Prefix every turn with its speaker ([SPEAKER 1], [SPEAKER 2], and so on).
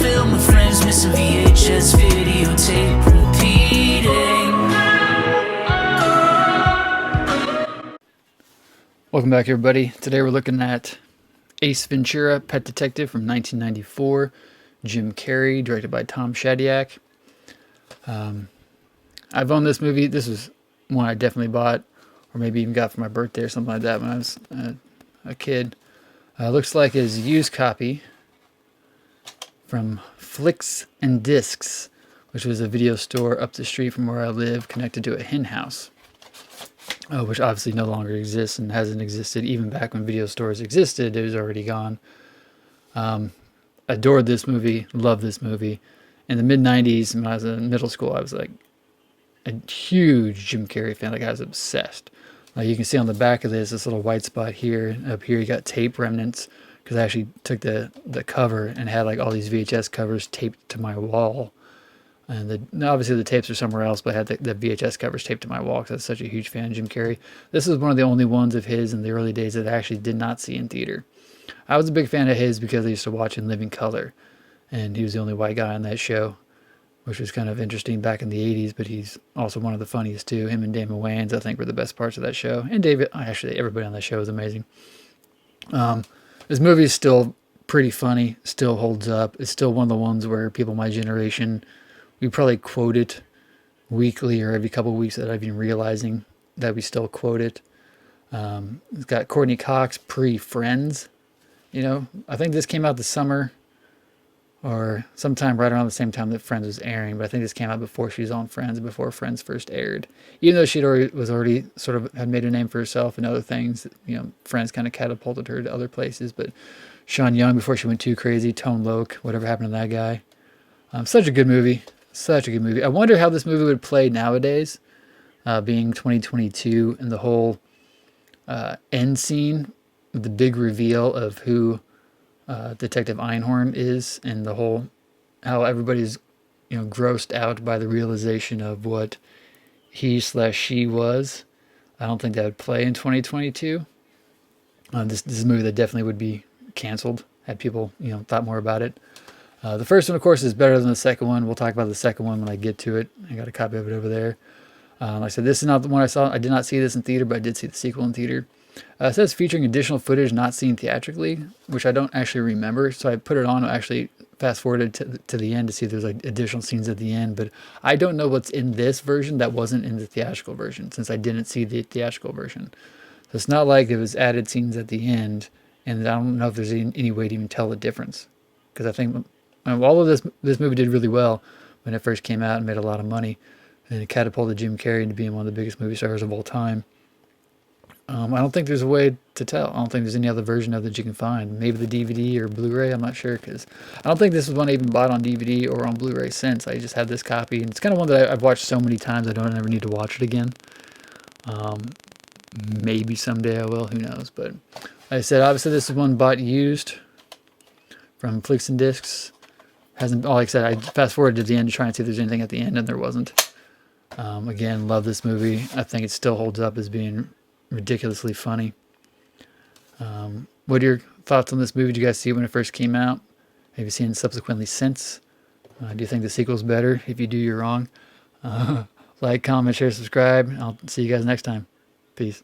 [SPEAKER 1] film with friends, missing VHS videotape repeating.
[SPEAKER 2] Welcome back, everybody. Today we're looking at Ace Ventura, Pet Detective from 1994. Jim Carrey, directed by Tom Shadyac. I've owned this movie. This was one I definitely bought, or maybe even got for my birthday or something like that when I was a kid. Looks like his used copy from Flicks and Discs, which was a video store up the street from where I live, connected to a hen house, which obviously no longer exists and hasn't existed even back when video stores existed. It was already gone. Adored this movie, loved this movie. In the mid-90s, when I was in middle school, I was like a huge Jim Carrey fan. Like, I was obsessed. Like, you can see on the back of this little white spot here. And up here, you got tape remnants, because I actually took the cover and had like all these VHS covers taped to my wall. And obviously the tapes are somewhere else, but I had the VHS covers taped to my wall because I was such a huge fan of Jim Carrey. This is one of the only ones of his in the early days that I actually did not see in theater. I was a big fan of his because I used to watch in living color, and he was the only white guy on that show, which was kind of interesting back in the 80s, but he's also one of the funniest too. Him and Damon Wayans, I think, were the best parts of that show. And David, actually, everybody on that show was amazing. This movie is still pretty funny, still holds up. It's still one of the ones where people my generation, we probably quote it weekly or every couple of weeks without even realizing that we still quote it. It's got Courtney Cox pre-Friends. You know, I think this came out this summer or sometime right around the same time that Friends was airing, but I think this came out before she was on Friends, before Friends first aired. Even though she was already sort of had made a name for herself and other things, you know, Friends kind of catapulted her to other places. But Sean Young, before she went too crazy, Tone Loc, whatever happened to that guy. Such a good movie. Such a good movie. I wonder how this movie would play nowadays, being 2022, and the whole end scene with the big reveal of who Detective Einhorn is, and the whole how everybody's grossed out by the realization of what he/she was. I don't think that would play in 2022. This is a movie that definitely would be canceled had people thought more about it. The first one, of course, is better than the second one. We'll talk about the second one when I get to it. I got a copy of it over there. Like I said, this is not the one I saw. I did not see this in theater, but I did see the sequel in theater. It says featuring additional footage not seen theatrically, which I don't actually remember. So I put it on, actually fast forwarded to the end to see if there's like additional scenes at the end. But I don't know what's in this version that wasn't in the theatrical version, since I didn't see the theatrical version. So it's not like it was added scenes at the end, and I don't know if there's any way to even tell the difference. Because I think all of this movie did really well when it first came out and made a lot of money. And it catapulted Jim Carrey into being one of the biggest movie stars of all time. I don't think there's a way to tell. I don't think there's any other version of it that you can find. Maybe the DVD or Blu-ray, I'm not sure, because I don't think this was one I even bought on DVD or on Blu-ray since. I just had this copy, and it's kind of one that I've watched so many times I don't ever need to watch it again. Maybe someday I will, who knows. But like I said, obviously this is one bought used from Flicks and Discs. Like I said, I fast forwarded to the end to try and see if there's anything at the end, and there wasn't. Again, love this movie. I think it still holds up as being ridiculously funny. What are your thoughts on this movie? Did you guys see it when it first came out? Have you seen it subsequently since? Do you think the sequel's better? If you do, you're wrong. Like, comment, share, subscribe. I'll see you guys next time. Peace.